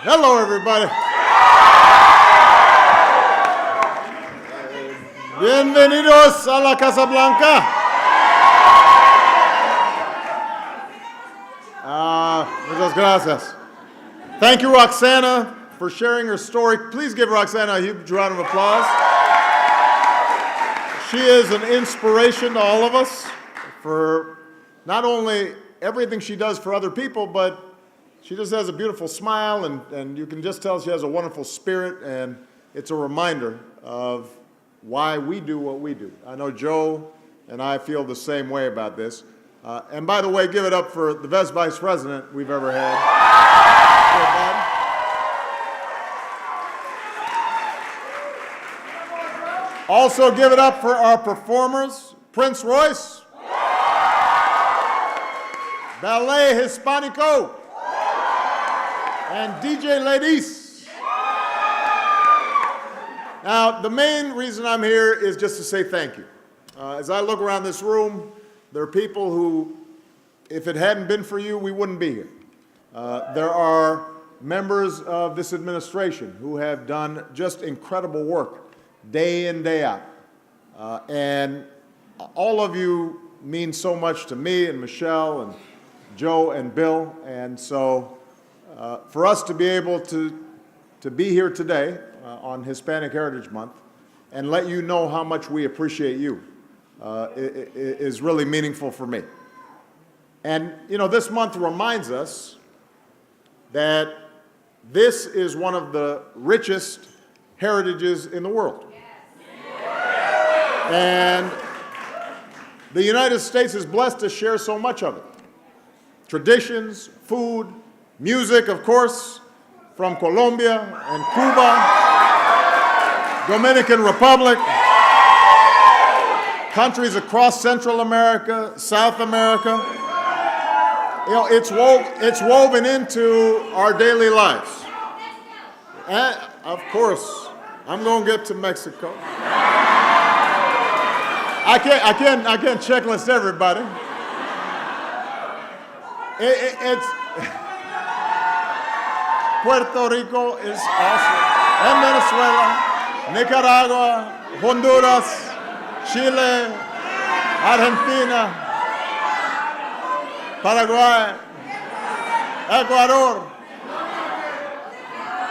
Hello, everybody. Bienvenidos a la Casa Blanca. Muchas gracias. Thank you, Roxana, for sharing her story. Please give Roxana a huge round of applause. She is an inspiration to all of us for not only everything she does for other people, but she just has a beautiful smile, and you can just tell she has a wonderful spirit, and it's a reminder of why we do what we do. I know Joe and I feel the same way about this. And by the way, give it up for the best vice president we've ever had. Also give it up for our performers, Prince Royce, Ballet Hispanico, and DJ Ladies. Now, the main reason I'm here is just to say thank you. As I look around this room, there are people who, if it hadn't been for you, we wouldn't be here. There are members of this administration who have done just incredible work day in, day out. And all of you mean so much to me and Michelle and Joe and Bill. And so for us to be able to be here today on Hispanic Heritage Month and let you know how much we appreciate you is really meaningful for me. And, you know, this month reminds us that this is one of the richest heritages in the world. And the United States is blessed to share so much of it. Traditions, food, music, of course, from Colombia and Cuba, Dominican Republic, countries across Central America, South America. You know, it's woven into our daily lives. And, of course, I'm going to get to Mexico. I can't checklist everybody. It's Puerto Rico is awesome. And Venezuela, Nicaragua, Honduras, Chile, Argentina, Paraguay, Ecuador,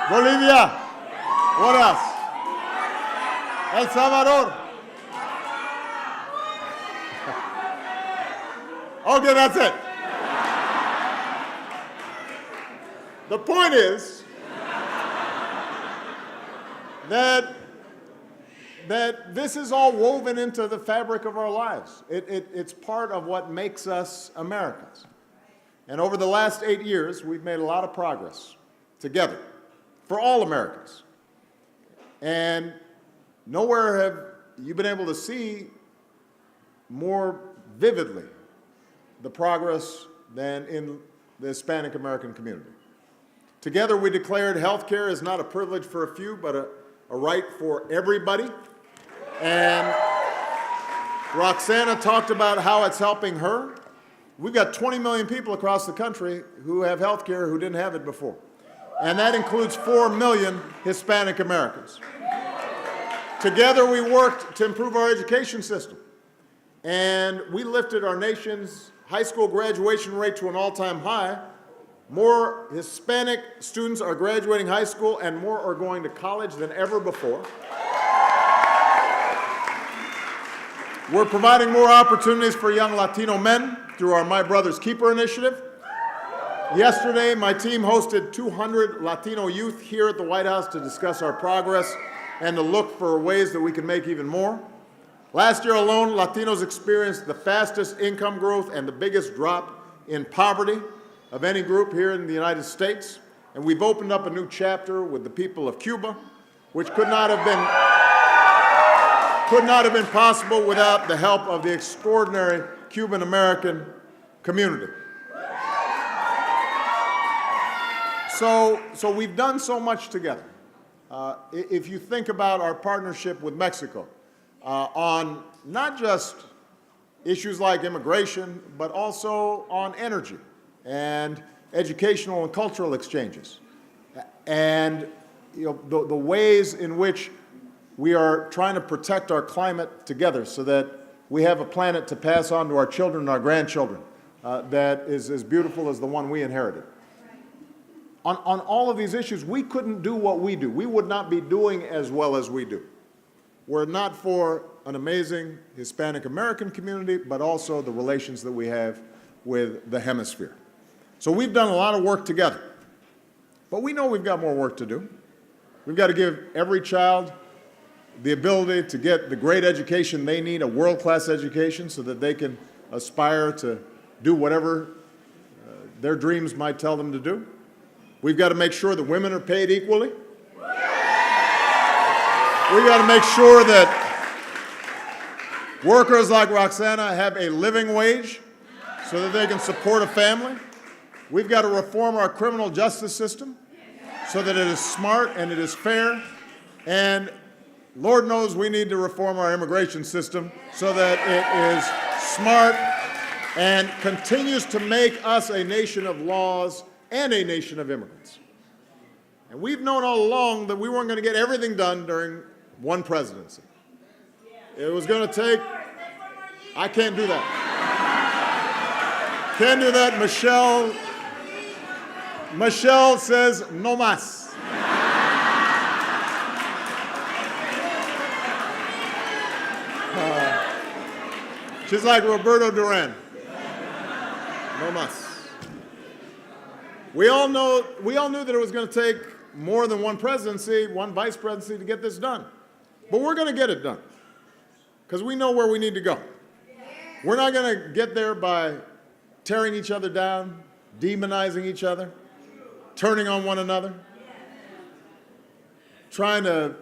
Bolivia, what else? El Salvador. Okay, that's it. The point is that this is all woven into the fabric of our lives. It's part of what makes us Americans. And over the last 8 years, we've made a lot of progress together for all Americans. And nowhere have you been able to see more vividly the progress than in the Hispanic American community. Together, we declared health care is not a privilege for a few, but a right for everybody. And Roxana talked about how it's helping her. We've got 20 million people across the country who have health care who didn't have it before. And that includes 4 million Hispanic Americans. Together, we worked to improve our education system. And we lifted our nation's high school graduation rate to an all-time high. More Hispanic students are graduating high school and more are going to college than ever before. We're providing more opportunities for young Latino men through our My Brother's Keeper initiative. Yesterday, my team hosted 200 Latino youth here at the White House to discuss our progress and to look for ways that we can make even more. Last year alone, Latinos experienced the fastest income growth and the biggest drop in poverty of any group here in the United States. And we've opened up a new chapter with the people of Cuba, which could not have been possible without the help of the extraordinary Cuban-American community. So we've done so much together. If you think about our partnership with Mexico, on not just issues like immigration, but also on energy and educational and cultural exchanges. and the ways in which we are trying to protect our climate together so that we have a planet to pass on to our children and our grandchildren that is as beautiful as the one we inherited. On all of these issues, we couldn't do what we do. We would not be doing as well as we do were it not for an amazing Hispanic American community, but also the relations that we have with the hemisphere. So we've done a lot of work together, but we know we've got more work to do. We've got to give every child the ability to get the great education they need, a world-class education, so that they can aspire to do whatever their dreams might tell them to do. We've got to make sure that women are paid equally. We've got to make sure that workers like Roxana have a living wage so that they can support a family. We've got to reform our criminal justice system so that it is smart and it is fair. And Lord knows we need to reform our immigration system so that it is smart and continues to make us a nation of laws and a nation of immigrants. And we've known all along that we weren't going to get everything done during one presidency. It was going to take, I can't do that. Can't do that. Michelle says no más. She's like Roberto Duran. No más. We all knew that it was going to take more than one presidency, one vice presidency to get this done. But we're going to get it done because we know where we need to go. We're not going to get there by tearing each other down, demonizing each other, turning on one another, trying to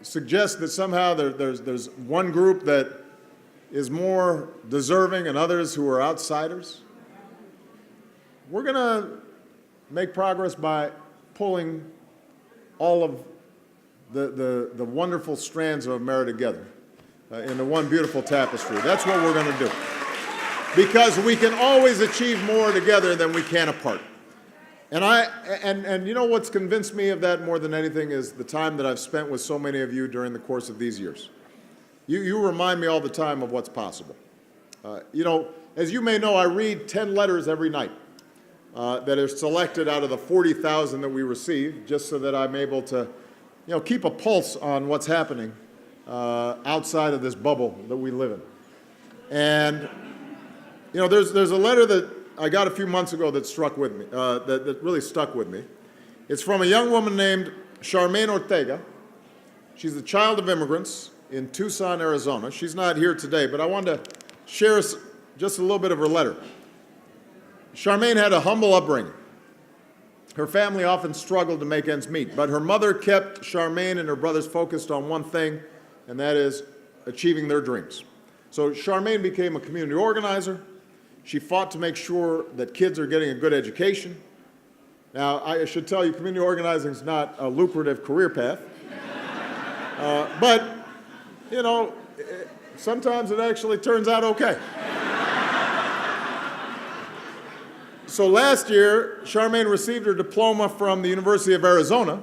suggest that somehow there's one group that is more deserving and others who are outsiders. We're going to make progress by pulling all of the wonderful strands of America together into one beautiful tapestry. That's what we're going to do. Because we can always achieve more together than we can apart. And you know what's convinced me of that more than anything is the time that I've spent with so many of you during the course of these years. You remind me all the time of what's possible. As you may know, I read 10 letters every night that are selected out of the 40,000 that we receive, just so that I'm able to, keep a pulse on what's happening outside of this bubble that we live in. And, there's a letter that I got a few months ago that struck with me, that really stuck with me. It's from a young woman named Charmaine Ortega. She's the child of immigrants in Tucson, Arizona. She's not here today, but I wanted to share just a little bit of her letter. Charmaine had a humble upbringing. Her family often struggled to make ends meet, but her mother kept Charmaine and her brothers focused on one thing, and that is achieving their dreams. So Charmaine became a community organizer. She fought to make sure that kids are getting a good education. Now, I should tell you, community organizing is not a lucrative career path. But, sometimes it actually turns out okay. So last year, Charmaine received her diploma from the University of Arizona.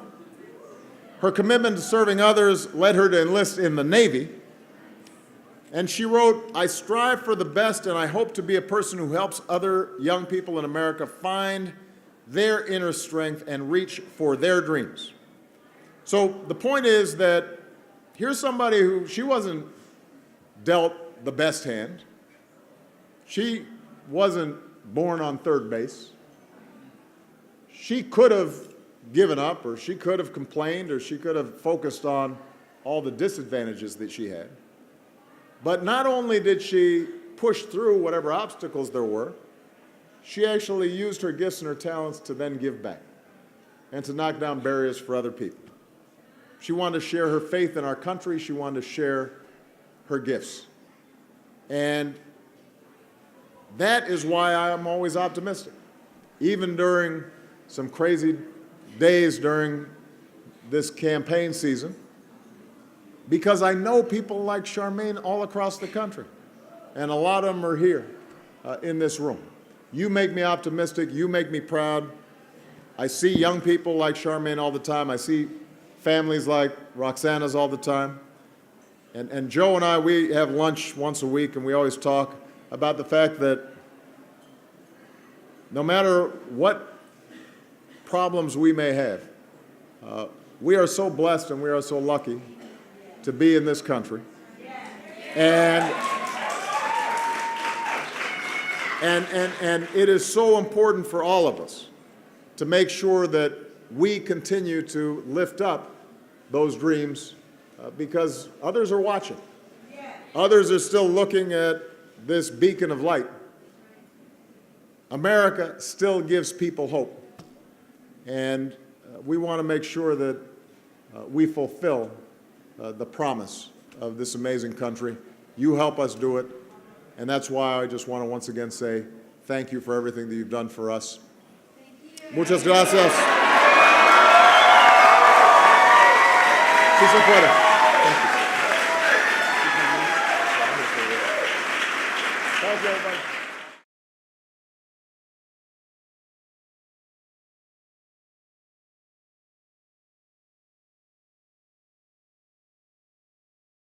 Her commitment to serving others led her to enlist in the Navy. And she wrote, "I strive for the best and I hope to be a person who helps other young people in America find their inner strength and reach for their dreams." So the point is that here's somebody who, she wasn't dealt the best hand. She wasn't born on third base. She could have given up, or she could have complained, or she could have focused on all the disadvantages that she had. But not only did she push through whatever obstacles there were, she actually used her gifts and her talents to then give back and to knock down barriers for other people. She wanted to share her faith in our country. She wanted to share her gifts. And that is why I am always optimistic, even during some crazy days during this campaign season, because I know people like Charmaine all across the country, and a lot of them are here in this room. You make me optimistic. You make me proud. I see young people like Charmaine all the time. I see families like Roxana's all the time. And Joe and I, we have lunch once a week, and we always talk about the fact that no matter what problems we may have, we are so blessed and we are so lucky to be in this country. And it is so important for all of us to make sure that we continue to lift up those dreams because others are watching. Others are still looking at this beacon of light. America still gives people hope. And we want to make sure that we fulfill the promise of this amazing country. You help us do it. And that's why I just want to once again say thank you for everything that you've done for us. Muchas gracias. Sí se puede.